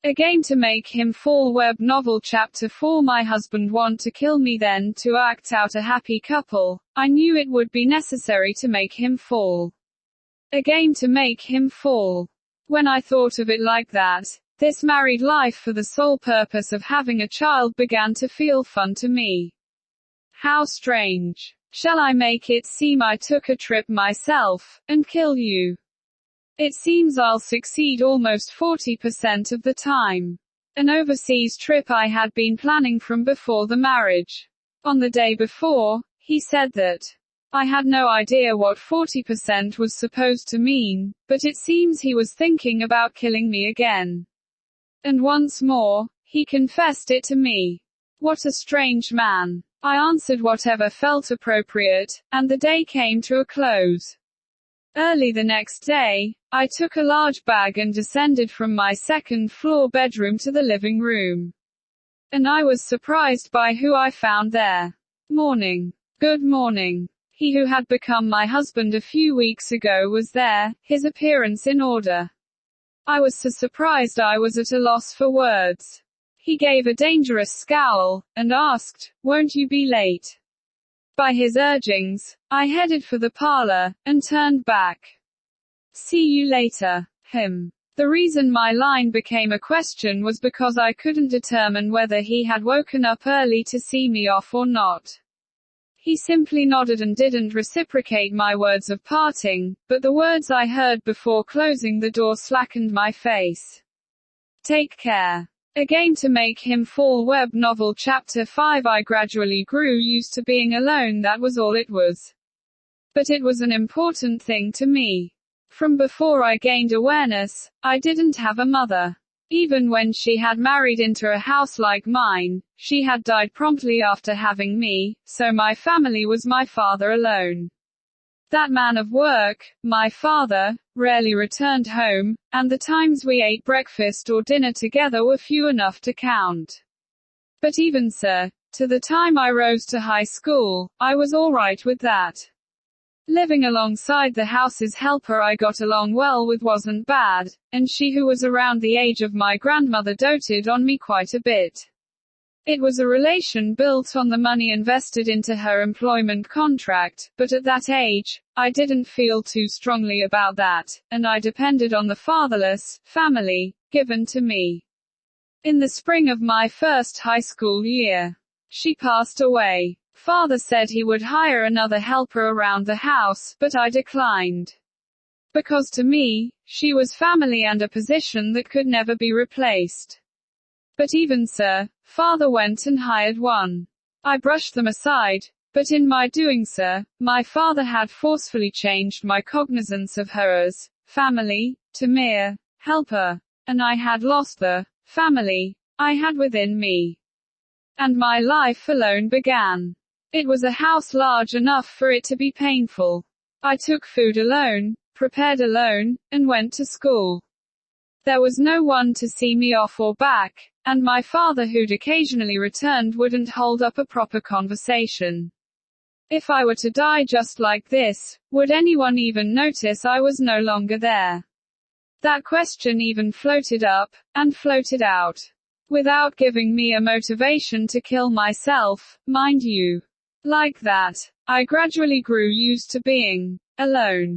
A game to make him fall. Web novel chapter 4. My husband want to kill me, then to act out a happy couple, I knew it would be necessary to make him fall. A game to make him fall. When I thought of it like that, this married life for the sole purpose of having a child began to feel fun to me. How strange. Shall I make it seem I took a trip myself, and kill you? It seems I'll succeed almost 40% of the time. An overseas trip I had been planning from before the marriage. On the day before, he said that I had no idea what 40% was supposed to mean, but it seems he was thinking about killing me again. And once more, he confessed it to me. What a strange man. I answered whatever felt appropriate, and the day came to a close. Early the next day, I took a large bag and descended from my second-floor bedroom to the living room. And I was surprised by who I found there. Morning. Good morning. He who had become my husband a few weeks ago was there, his appearance in order. I was so surprised I was at a loss for words. He gave a dangerous scowl, and asked, "Won't you be late?" By his urgings, I headed for the parlor, and turned back. "See you later." The reason my line became a question was because I couldn't determine whether he had woken up early to see me off or not. He simply nodded and didn't reciprocate my words of parting, but the words I heard before closing the door slackened my face. Take care. A game to make him fall. Web novel chapter 5. I gradually grew used to being alone. That was all it was. But it was an important thing to me. From before I gained awareness, I didn't have a mother. Even when she had married into a house like mine, she had died promptly after having me, so my family was my father alone. That man of work, my father, rarely returned home, and the times we ate breakfast or dinner together were few enough to count. But even so, to the time I rose to high school, I was all right with that. Living alongside the house's helper I got along well with wasn't bad, and she who was around the age of my grandmother doted on me quite a bit. It was a relation built on the money invested into her employment contract, but at that age, I didn't feel too strongly about that, and I depended on the fatherless family given to me. In the spring of my first high school year, she passed away. Father said he would hire another helper around the house, but I declined. Because to me, she was family and a position that could never be replaced. But even so, Father went and hired one. I brushed them aside, but in my doing so, my father had forcefully changed my cognizance of her as family to mere helper, and I had lost the family I had within me. And my life alone began. It was a house large enough for it to be painful. I took food alone, prepared alone, and went to school. There was no one to see me off or back, and my father, who'd occasionally returned, wouldn't hold up a proper conversation. If I were to die just like this, would anyone even notice I was no longer there? That question even floated up, and floated out. Without giving me a motivation to kill myself, mind you. Like that, I gradually grew used to being alone.